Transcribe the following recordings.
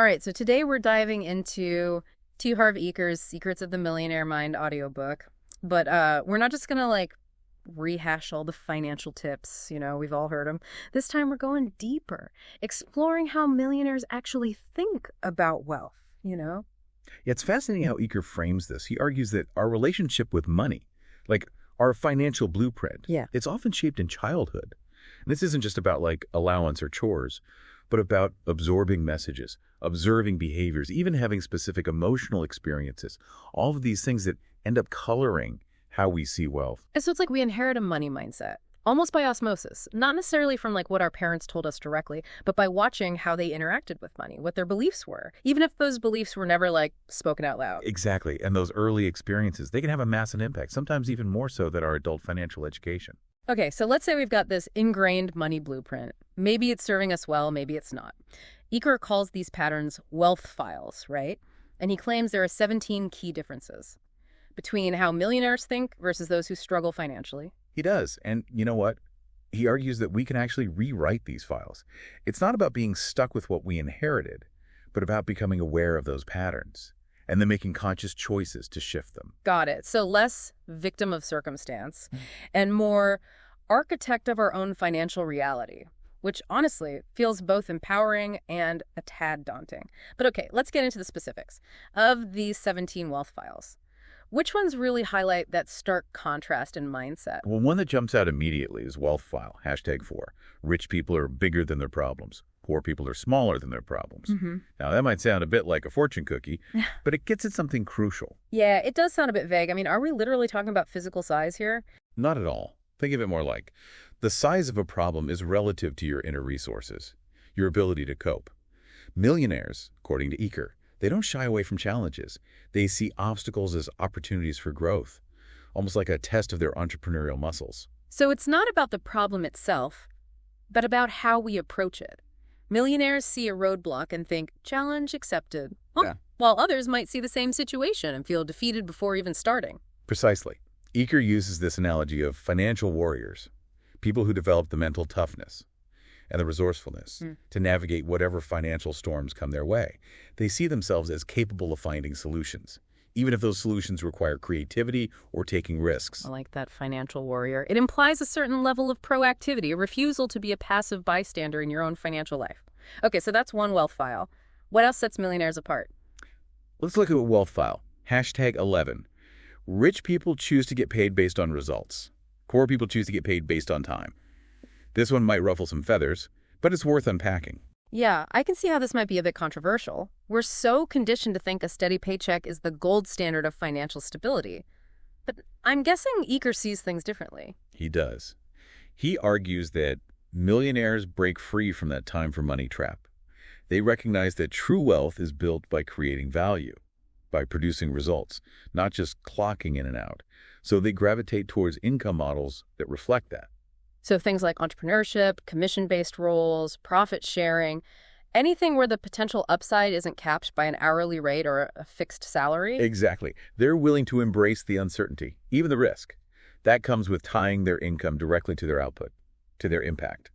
All right, so today we're diving into T. Harv Eker's Secrets of the Millionaire Mind audiobook. But we're not just going to rehash all the financial tips, we've all heard them. This time we're going deeper, exploring how millionaires actually think about wealth. Yeah, it's fascinating how Eker frames this. He argues that our relationship with money, like our financial blueprint, Yeah. it's often shaped in childhood. And this isn't just about allowance or chores, but about absorbing messages, observing behaviors, even having specific emotional experiences. All of these things that end up coloring how we see wealth. And so it's like we inherit a money mindset, almost by osmosis, not necessarily from what our parents told us directly, but by watching how they interacted with money, what their beliefs were, even if those beliefs were never spoken out loud. Exactly. And those early experiences, they can have a massive impact, sometimes even more so than our adult financial education. Okay, so let's say we've got this ingrained money blueprint. Maybe it's serving us well, maybe it's not. Eker calls these patterns wealth files, right? And he claims there are 17 key differences between how millionaires think versus those who struggle financially. He does. And you know what? He argues that we can actually rewrite these files. It's not about being stuck with what we inherited, but about becoming aware of those patterns and then making conscious choices to shift them. Got it. So less victim of circumstance and more architect of our own financial reality, which honestly feels both empowering and a tad daunting. But okay, let's get into the specifics. Of these 17 wealth files, which ones really highlight that stark contrast in mindset? Well, one that jumps out immediately is wealth file, #4. Rich people are bigger than their problems. Poor people are smaller than their problems. Now, that might sound a bit like a fortune cookie, but it gets at something crucial. Yeah, it does sound a bit vague. I mean, are we literally talking about physical size here? Not at all. Think of it more like the size of a problem is relative to your inner resources, your ability to cope. Millionaires, according to Eker, they don't shy away from challenges. They see obstacles as opportunities for growth, almost like a test of their entrepreneurial muscles. So it's not about the problem itself, but about how we approach it. Millionaires see a roadblock and think, challenge accepted. Yeah. While others might see the same situation and feel defeated before even starting. Precisely. Eker uses this analogy of financial warriors, people who develop the mental toughness and the resourcefulness to navigate whatever financial storms come their way. They see themselves as capable of finding solutions, even if those solutions require creativity or taking risks. I like that, financial warrior. It implies a certain level of proactivity, a refusal to be a passive bystander in your own financial life. Okay, so that's one wealth file. What else sets millionaires apart? Let's look at a wealth file. #11. Rich people choose to get paid based on results. Poor people choose to get paid based on time. This one might ruffle some feathers, but it's worth unpacking. Yeah, I can see how this might be a bit controversial. We're so conditioned to think a steady paycheck is the gold standard of financial stability. But I'm guessing Eker sees things differently. He does. He argues that millionaires break free from that time for money trap. They recognize that true wealth is built by creating value, by producing results, not just clocking in and out. So they gravitate towards income models that reflect that. So things like entrepreneurship, commission-based roles, profit sharing, anything where the potential upside isn't capped by an hourly rate or a fixed salary? Exactly. They're willing to embrace the uncertainty, even the risk. That comes with tying their income directly to their output, to their impact.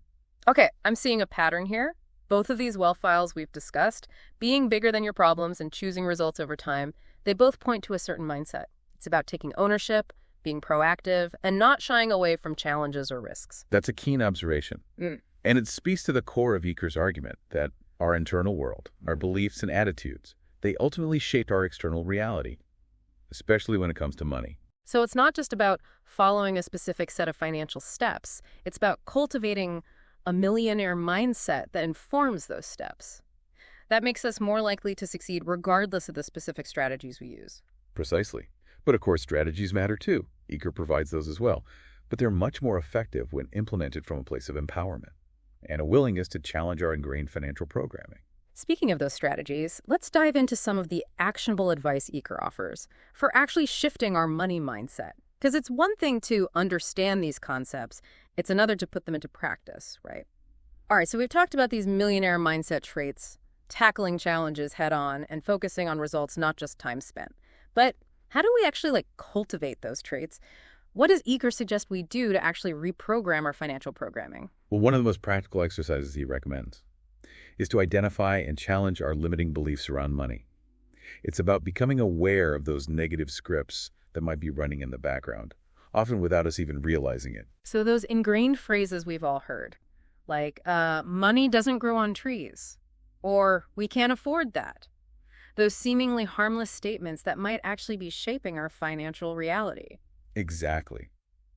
Okay, I'm seeing a pattern here. Both of these wealth files we've discussed, being bigger than your problems and choosing results over time, they both point to a certain mindset. It's about taking ownership, being proactive, and not shying away from challenges or risks. That's a keen observation. And it speaks to the core of Eker's argument that our internal world, our beliefs and attitudes, they ultimately shape our external reality, especially when it comes to money. So it's not just about following a specific set of financial steps. It's about cultivating a millionaire mindset that informs those steps. That makes us more likely to succeed regardless of the specific strategies we use. Precisely. But of course, strategies matter too. Eker provides those as well. But they're much more effective when implemented from a place of empowerment and a willingness to challenge our ingrained financial programming. Speaking of those strategies, let's dive into some of the actionable advice Eker offers for actually shifting our money mindset. Because it's one thing to understand these concepts, it's another to put them into practice, right? All right, so we've talked about these millionaire mindset traits, tackling challenges head on, and focusing on results, not just time spent. But how do we actually cultivate those traits? What does Eker suggest we do to actually reprogram our financial programming? Well, one of the most practical exercises he recommends is to identify and challenge our limiting beliefs around money. It's about becoming aware of those negative scripts that might be running in the background, often without us even realizing it. So those ingrained phrases we've all heard, like, money doesn't grow on trees, or we can't afford that. Those seemingly harmless statements that might actually be shaping our financial reality. Exactly.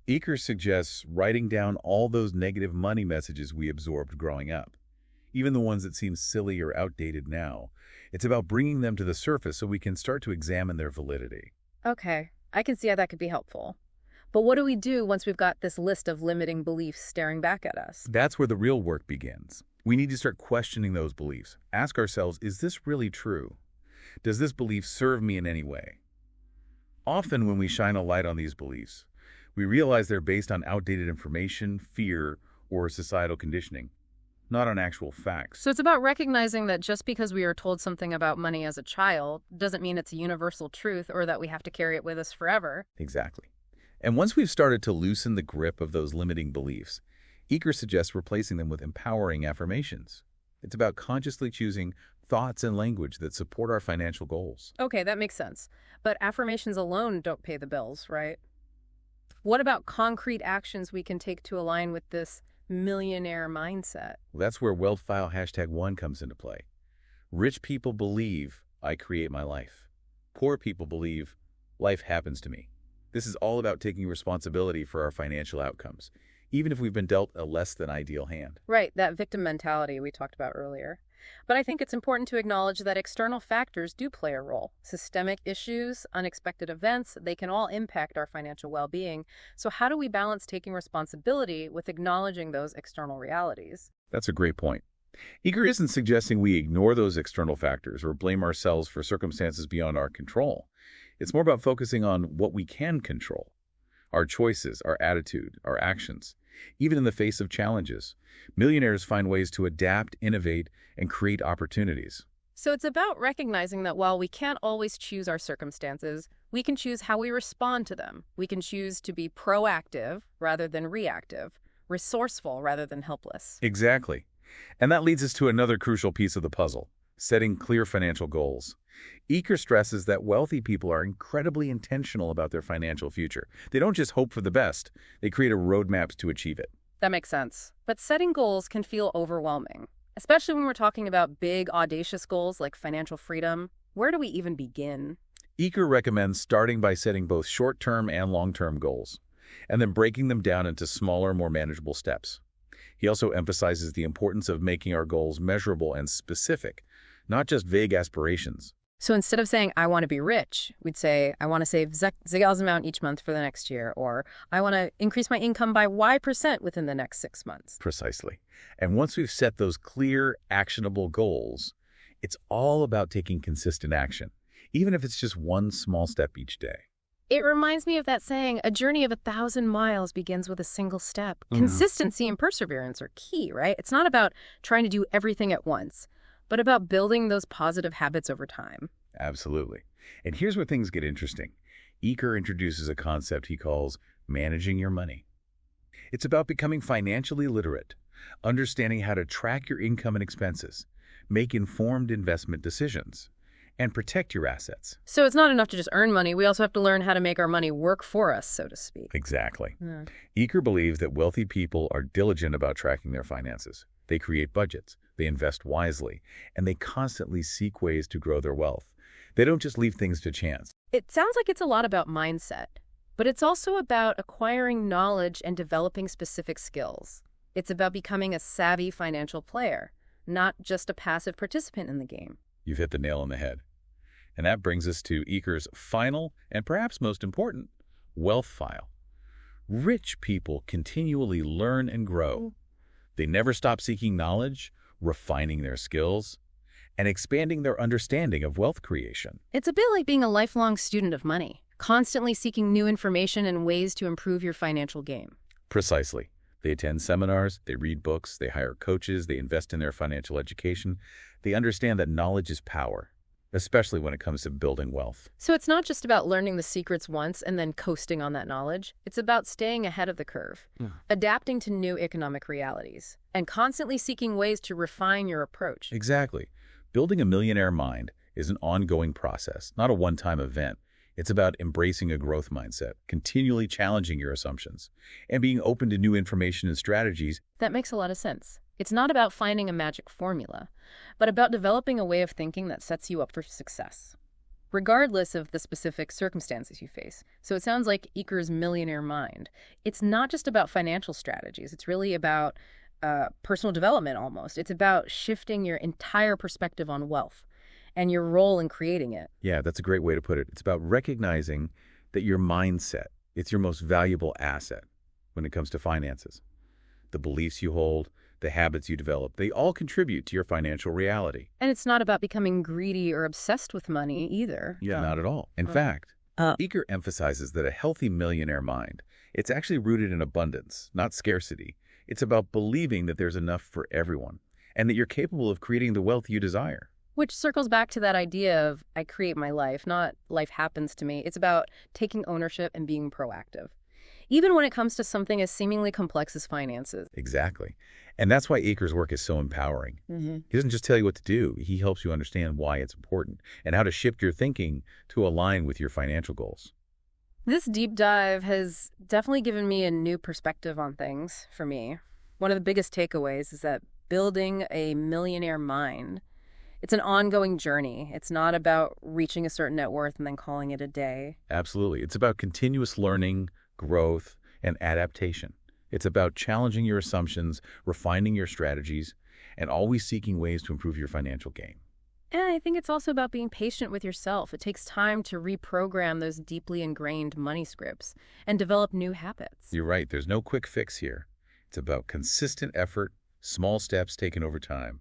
Eker suggests writing down all those negative money messages we absorbed growing up, even the ones that seem silly or outdated now. It's about bringing them to the surface so we can start to examine their validity. Okay, I can see how that could be helpful. But what do we do once we've got this list of limiting beliefs staring back at us? That's where the real work begins. We need to start questioning those beliefs. Ask ourselves, is this really true? Does this belief serve me in any way? Often when we shine a light on these beliefs, we realize they're based on outdated information, fear, or societal conditioning, not on actual facts. So it's about recognizing that just because we are told something about money as a child doesn't mean it's a universal truth or that we have to carry it with us forever. Exactly. And once we've started to loosen the grip of those limiting beliefs, Eker suggests replacing them with empowering affirmations. It's about consciously choosing thoughts and language that support our financial goals. Okay, that makes sense. But affirmations alone don't pay the bills, right? What about concrete actions we can take to align with this millionaire mindset? Well, that's where WealthFile #1 comes into play. Rich people believe I create my life. Poor people believe life happens to me. This is all about taking responsibility for our financial outcomes, even if we've been dealt a less than ideal hand. Right, that victim mentality we talked about earlier. But I think it's important to acknowledge that external factors do play a role. Systemic issues, unexpected events, they can all impact our financial well-being. So how do we balance taking responsibility with acknowledging those external realities? That's a great point. Eker isn't suggesting we ignore those external factors or blame ourselves for circumstances beyond our control. It's more about focusing on what we can control. Our choices, our attitude, our actions. Even in the face of challenges, millionaires find ways to adapt, innovate, and create opportunities. So it's about recognizing that while we can't always choose our circumstances, we can choose how we respond to them. We can choose to be proactive rather than reactive, resourceful rather than helpless. Exactly. And that leads us to another crucial piece of the puzzle, setting clear financial goals. Eker stresses that wealthy people are incredibly intentional about their financial future. They don't just hope for the best, they create a roadmap to achieve it. That makes sense. But setting goals can feel overwhelming, especially when we're talking about big, audacious goals like financial freedom. Where do we even begin? Eker recommends starting by setting both short-term and long-term goals, and then breaking them down into smaller, more manageable steps. He also emphasizes the importance of making our goals measurable and specific, not just vague aspirations. So instead of saying, I want to be rich, we'd say, I want to save X amount each month for the next year, or I want to increase my income by Y% within the next 6 months. Precisely. And once we've set those clear, actionable goals, it's all about taking consistent action, even if it's just one small step each day. It reminds me of that saying, a journey of 1,000 miles begins with a single step. Consistency and perseverance are key, right? It's not about trying to do everything at once, but about building those positive habits over time. Absolutely. And here's where things get interesting. Eker introduces a concept he calls managing your money. It's about becoming financially literate, understanding how to track your income and expenses, make informed investment decisions, and protect your assets. So it's not enough to just earn money. We also have to learn how to make our money work for us, so to speak. Exactly. Yeah. Eker believes that wealthy people are diligent about tracking their finances. They create budgets, they invest wisely, and they constantly seek ways to grow their wealth. They don't just leave things to chance. It sounds like it's a lot about mindset, but it's also about acquiring knowledge and developing specific skills. It's about becoming a savvy financial player, not just a passive participant in the game. You've hit the nail on the head. And that brings us to Eker's final, and perhaps most important, wealth file. Rich people continually learn and grow. They never stop seeking knowledge, refining their skills, and expanding their understanding of wealth creation. It's a bit like being a lifelong student of money, constantly seeking new information and ways to improve your financial game. Precisely. They attend seminars, they read books, they hire coaches, they invest in their financial education. They understand that knowledge is power, especially when it comes to building wealth. So it's not just about learning the secrets once and then coasting on that knowledge. It's about staying ahead of the curve, adapting to new economic realities, and constantly seeking ways to refine your approach. Exactly. Building a millionaire mind is an ongoing process, not a one-time event. It's about embracing a growth mindset, continually challenging your assumptions, and being open to new information and strategies. That makes a lot of sense. It's not about finding a magic formula, but about developing a way of thinking that sets you up for success, regardless of the specific circumstances you face. So it sounds like Iker's millionaire mind. It's not just about financial strategies. It's really about personal development almost. It's about shifting your entire perspective on wealth and your role in creating it. Yeah, that's a great way to put it. It's about recognizing that your mindset, it's your most valuable asset when it comes to finances. The beliefs you hold, the habits you develop, they all contribute to your financial reality. And it's not about becoming greedy or obsessed with money either. Yeah, not at all. In fact, Iker emphasizes that a healthy millionaire mind, it's actually rooted in abundance, not scarcity. It's about believing that there's enough for everyone and that you're capable of creating the wealth you desire. Which circles back to that idea of I create my life, not life happens to me. It's about taking ownership and being proactive, even when it comes to something as seemingly complex as finances. Exactly. And that's why Iker's work is so empowering. He doesn't just tell you what to do. He helps you understand why it's important and how to shift your thinking to align with your financial goals. This deep dive has definitely given me a new perspective on things for me. One of the biggest takeaways is that building a millionaire mind, it's an ongoing journey. It's not about reaching a certain net worth and then calling it a day. Absolutely. It's about continuous learning, growth, and adaptation. It's about challenging your assumptions, refining your strategies, and always seeking ways to improve your financial game. And I think it's also about being patient with yourself. It takes time to reprogram those deeply ingrained money scripts and develop new habits. You're right. There's no quick fix here. It's about consistent effort, small steps taken over time,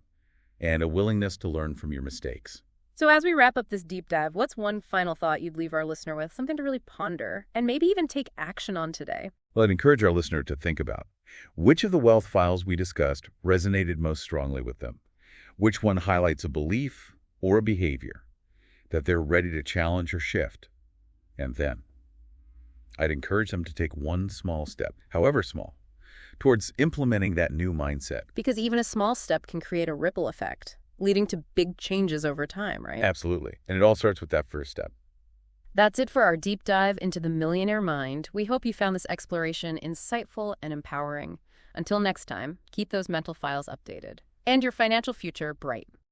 and a willingness to learn from your mistakes. So as we wrap up this deep dive, what's one final thought you'd leave our listener with? Something to really ponder and maybe even take action on today? Well, I'd encourage our listener to think about which of the wealth files we discussed resonated most strongly with them. Which one highlights a belief or a behavior that they're ready to challenge or shift. And then I'd encourage them to take one small step, however small, towards implementing that new mindset. Because even a small step can create a ripple effect, leading to big changes over time, right? Absolutely. And it all starts with that first step. That's it for our deep dive into the millionaire mind. We hope you found this exploration insightful and empowering. Until next time, keep those mental files updated and your financial future bright.